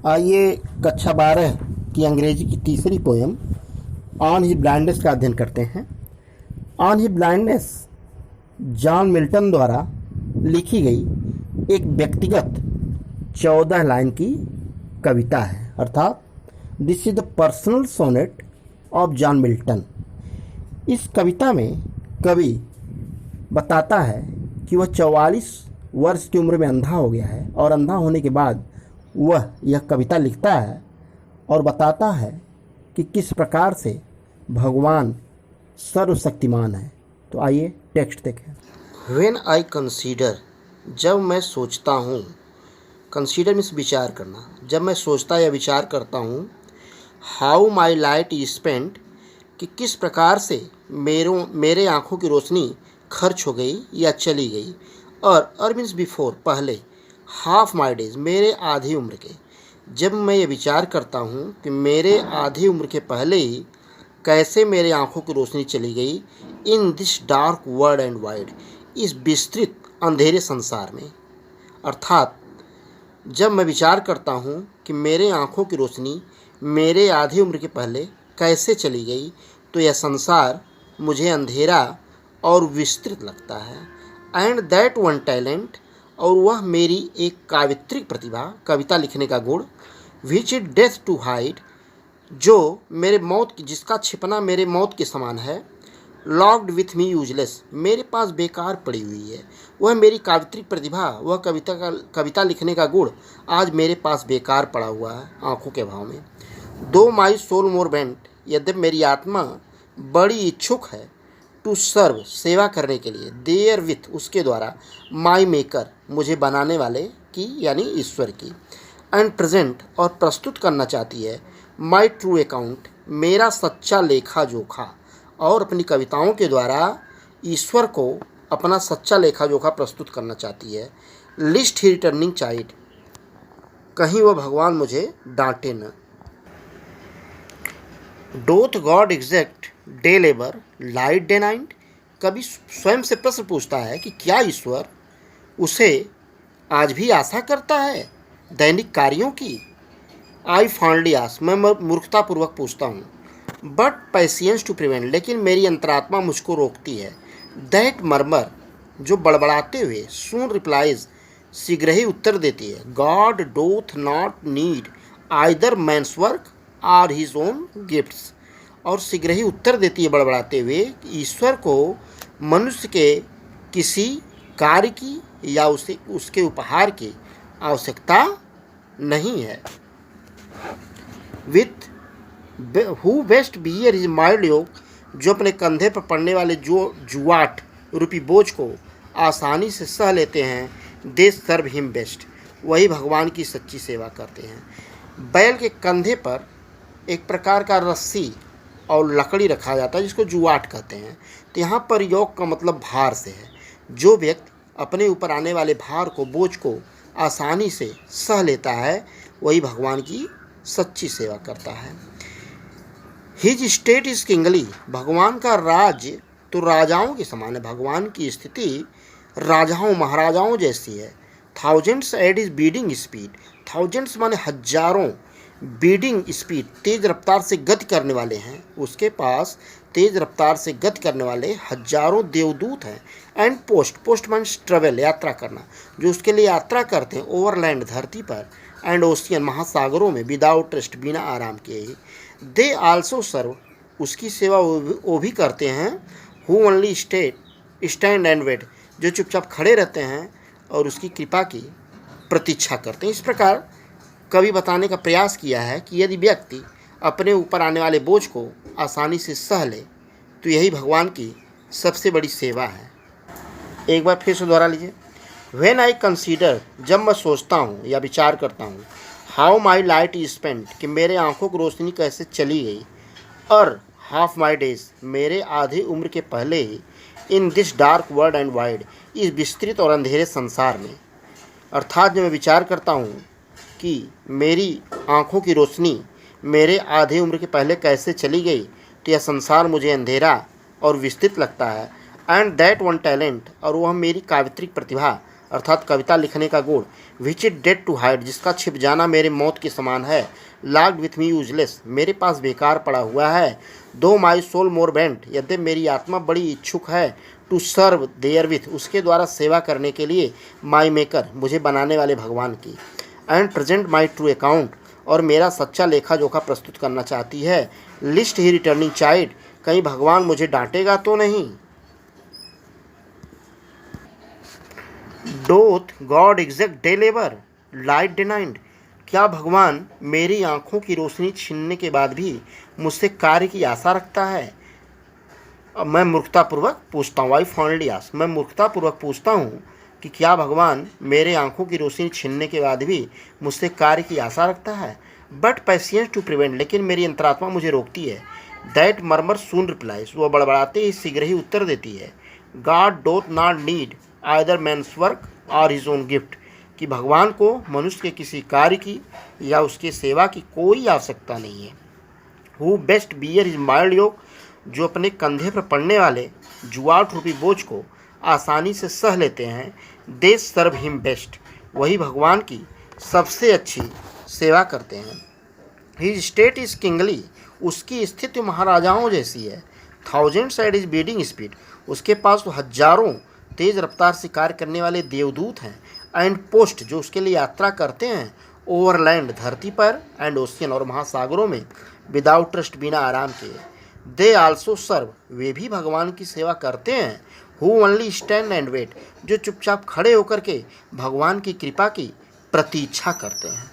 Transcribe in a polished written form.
आइए कक्षा 12 की अंग्रेजी की तीसरी पोएम ऑन ही ब्लाइंडनेस का अध्ययन करते हैं। On he blindness John Milton द्वारा लिखी गई एक व्यक्तिगत 14 लाइन की कविता है, अर्थात this is the personal sonnet of John Milton. इस कविता में कवि बताता है कि वह 44 वर्ष की उम्र में अंधा हो गया है और अंधा होने के बाद वह यह कविता लिखता है और बताता है कि किस प्रकार से भगवान सर्वशक्तिमान है। तो आइए टेक्स्ट देखें। व्हेन आई कंसीडर, जब मैं सोचता हूँ, कंसीडर मीन्स विचार करना, जब मैं सोचता या विचार करता हूँ, how my light is spent, कि किस प्रकार से मेरे आँखों की रोशनी खर्च हो गई या चली गई, और मीन्स बिफोर, पहले, हाफ माई डेज, मेरे आधी उम्र के। जब मैं ये विचार करता हूँ कि मेरे आधी उम्र के पहले ही कैसे मेरे आँखों की रोशनी चली गई, इन this dark world and wide, इस विस्तृत अंधेरे संसार में। अर्थात जब मैं विचार करता हूँ कि मेरे आँखों की रोशनी मेरे आधी उम्र के पहले कैसे चली गई, तो यह संसार मुझे अंधेरा और विस्तृत लगता है। एंड दैट वन टैलेंट, और वह मेरी एक काव्यत्रिक प्रतिभा, कविता लिखने का गुण, which is death to hide, जो मेरे मौत की, जिसका छिपना मेरे मौत के समान है, लॉक्ड विथ मी यूजलेस, मेरे पास बेकार पड़ी हुई है। वह मेरी काव्यत्रिक प्रतिभा, वह कविता लिखने का गुण आज मेरे पास बेकार पड़ा हुआ है आँखों के भाव में। दो माई सोल मोर बेंट, यद्यपि मेरी आत्मा बड़ी इच्छुक है, टू सर्व, सेवा करने के लिए, देयर विथ, उसके द्वारा, माई मेकर, मुझे बनाने वाले की, यानी ईश्वर की, एंड प्रेजेंट, और प्रस्तुत करना चाहती है, माई ट्रू अकाउंट, मेरा सच्चा लेखा जोखा, और अपनी कविताओं के द्वारा ईश्वर को अपना सच्चा लेखा जोखा प्रस्तुत करना चाहती है। लिस्ट ही रिटर्निंग चाइल्ड, कहीं वह भगवान मुझे डांटे न। Doth God exact day labour light denied, कभी स्वयं से प्रश्न पूछता है कि क्या ईश्वर उसे आज भी आशा करता है दैनिक कार्यों की। आई फॉन्डली आस्क, मैं मूर्खतापूर्वक पूछता हूँ, बट पैसियंस टू प्रिवेंट, लेकिन मेरी अंतरात्मा मुझको रोकती है। दैट मर्मर, जो बड़बड़ाते हुए, सून रिप्लाइज, शीघ्र ही उत्तर देती है, God doth not need either man's work or his own gifts, और शीघ्र ही उत्तर देती है बड़बड़ाते हुए, ईश्वर को मनुष्य के किसी कार्य की या उसके उपहार की आवश्यकता नहीं है। With who best bear is mild yoke, जो अपने कंधे पर पड़ने वाले जो जुआट रूपी बोझ को आसानी से सह लेते हैं, दे सर्व हिम बेस्ट, वही भगवान की सच्ची सेवा करते हैं। बैल के कंधे पर एक प्रकार का रस्सी और लकड़ी रखा जाता है जिसको जुआट कहते हैं। तो यहाँ पर योग का मतलब भार से है। जो व्यक्ति अपने ऊपर आने वाले भार को, बोझ को आसानी से सह लेता है, वही भगवान की सच्ची सेवा करता है। हिज स्टेट इज किंगली, भगवान का राज्य तो राजाओं के समान है, भगवान की स्थिति राजाओं महाराजाओं जैसी है। Thousands at is bidding speed, thousands माने हजारों, बीडिंग स्पीड, तेज रफ्तार से गति करने वाले हैं, उसके पास तेज रफ्तार से गति करने वाले हजारों देवदूत हैं। एंड पोस्ट मीन्स ट्रेवल, यात्रा करना, जो उसके लिए यात्रा करते हैं ओवरलैंड, धरती पर, एंड ओशियन, महासागरों में, विदाउट रेस्ट, बिना आराम किए ही। दे आल्सो सर्व, उसकी सेवा वो भी करते हैं, who only stand and wait, जो चुपचाप खड़े रहते हैं और उसकी कृपा की प्रतीक्षा करते हैं। इस प्रकार कवि बताने का प्रयास किया है कि यदि व्यक्ति अपने ऊपर आने वाले बोझ को आसानी से सह ले, तो यही भगवान की सबसे बड़ी सेवा है। एक बार फिर से दोहरा लीजिए। व्हेन आई कंसीडर, जब मैं सोचता हूँ या विचार करता हूँ, how my light is spent, कि मेरे आँखों की रोशनी कैसे चली गई, और हाफ माई डेज, मेरे आधी उम्र के पहले ही, in this dark world and wide, इस विस्तृत और अंधेरे संसार में। अर्थात जब मैं विचार करता हूँ कि मेरी आँखों की रोशनी मेरे आधे उम्र के पहले कैसे चली गई, तो यह संसार मुझे अंधेरा और विस्तृत लगता है। एंड दैट वन टैलेंट, और वह मेरी काव्यत्रिक प्रतिभा, अर्थात कविता लिखने का गुण। Which it dead to hide, जिसका छिप जाना मेरे मौत के समान है। लॉक्ड विथ मी यूजलेस, मेरे पास बेकार पड़ा हुआ है। दो माई सोल मोर बेंट, यद्यपि मेरी आत्मा बड़ी इच्छुक है। टू सर्व देयर विथ, उसके द्वारा सेवा करने के लिए। माई मेकर, मुझे बनाने वाले भगवान की। And present my true account, और मेरा सच्चा लेखा जोखा प्रस्तुत करना चाहती है। लिस्ट ही रिटर्निंग चाइल्ड, कहीं भगवान मुझे डांटेगा तो नहीं। Doth God exact day labour light denied, क्या भगवान मेरी आंखों की रोशनी छीनने के बाद भी मुझसे कार्य की आशा रखता है। अब मैं मूर्खतापूर्वक पूछता हूँ, आई फॉन्डली आस्क, मैं मूर्खतापूर्वक पूछता हूँ कि क्या भगवान मेरे आंखों की रोशनी छीनने के बाद भी मुझसे कार्य की आशा रखता है। बट पैसियंस टू प्रिवेंट, लेकिन मेरी अंतरात्मा मुझे रोकती है। दैट मर्मर सून रिप्लाइज, वह बड़बड़ाते ही शीघ्र ही उत्तर देती है। God doth not need either man's work और हिज ओन गिफ्ट, कि भगवान को मनुष्य के किसी कार्य की या उसके सेवा की कोई आवश्यकता नहीं है। Who best bear his mild yoke, जो अपने कंधे पर पड़ने वाले जुआट रूपी बोझ को आसानी से सह लेते हैं। दे सर्व हिम बेस्ट, वही भगवान की सबसे अच्छी सेवा करते हैं। हिज स्टेट इज किंगली, उसकी स्थिति महाराजाओं जैसी है। Thousands at his bidding speed, उसके पास तो हजारों तेज रफ्तार से कार्य करने वाले देवदूत हैं। एंड पोस्ट, जो उसके लिए यात्रा करते हैं। ओवरलैंड, धरती पर। एंड ओशियन, और महासागरों में। विदाउट ट्रस्ट, बिना आराम के। दे आल्सो सर्व, वे भी भगवान की सेवा करते हैं। Who only stand and wait, जो चुपचाप खड़े होकर के भगवान की कृपा की प्रतीक्षा करते हैं।